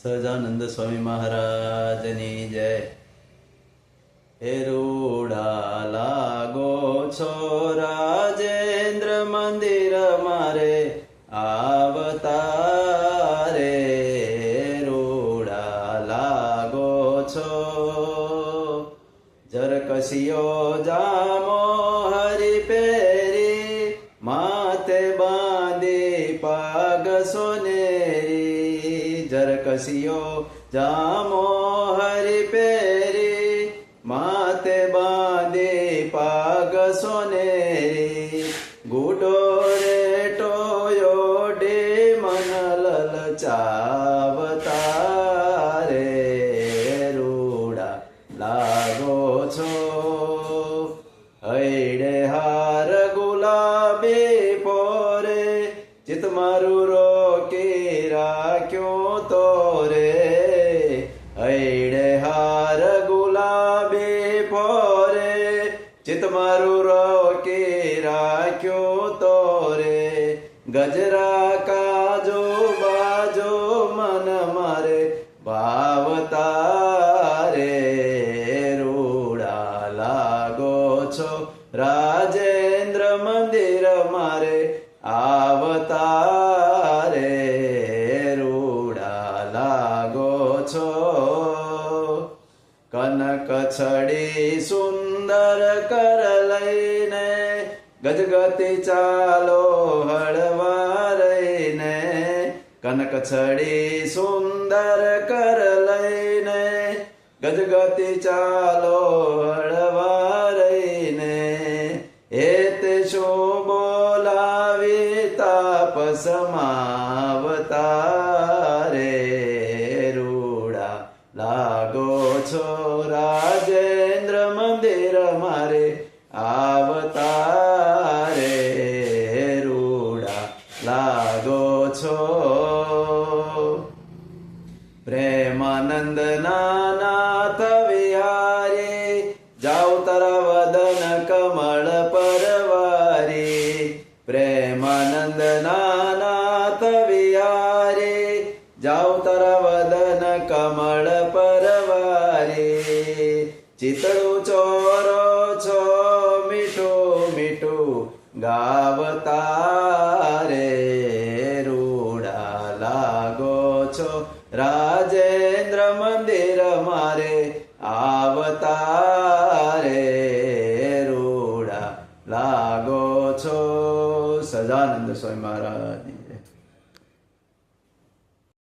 સહજાનંદ સ્વામી મહારાજની જય. હે રૂડા લાગો છો રાજેન્દ્ર મંદિર મારે આવતા રે. રૂડા લાગો છો જરકશિયો જામો હરી પેરી માથે બાંધી પાગ સોનેરી. જરકશિયો જામો હરી પેરી માથે બાંધી પાગ સોનેરી. ગુડો રે ટોયો ડે મન લલચાવતા રે. રૂડા લાગો છો હૈડે હાર ગુલાબી પોરે ચિત મારું રોકી રાખ્યો તો રે. હૈડે હાર ગુલાબી પોરે ચિત મારું રોકી રાખ્યો તો રે. ગજરા કાજો બાજો મન મારે ભાવતા રે. રૂડા લાગો છો રાજેન્દ્ર મંદિર મારે આવતા રે. રૂડા લાગો છો કનક છડી સુંદર કર લઈને ગજગતિ ચાલો હળવા રહીને. કનક છડી સુંદર કર લઈને ગજગતિ ચાલો હળવા રહીને. એત શું બોલાવી તાપસ માવતા રે. રૂડા લાગો છો રાજેન્દ્ર મંદિર મારે આવતા રે. રૂડા લાગો છો પ્રેમાનંદ નાથ વિહારી જાઉ તારા વદન કમળ પરવારી. પ્રેમાનંદ નાથ વિહારી જાઉ તારા વદન કમળ પરવારી. ચિતળું ચોરો છો મીઠું મીઠું ગાવતા રે. રૂડા લાગો છો રાજેન્દ્ર મંદિર મારે આવતા રે. રૂડા લાગો છો. સહજાનંદ સ્વામી મહારાજ.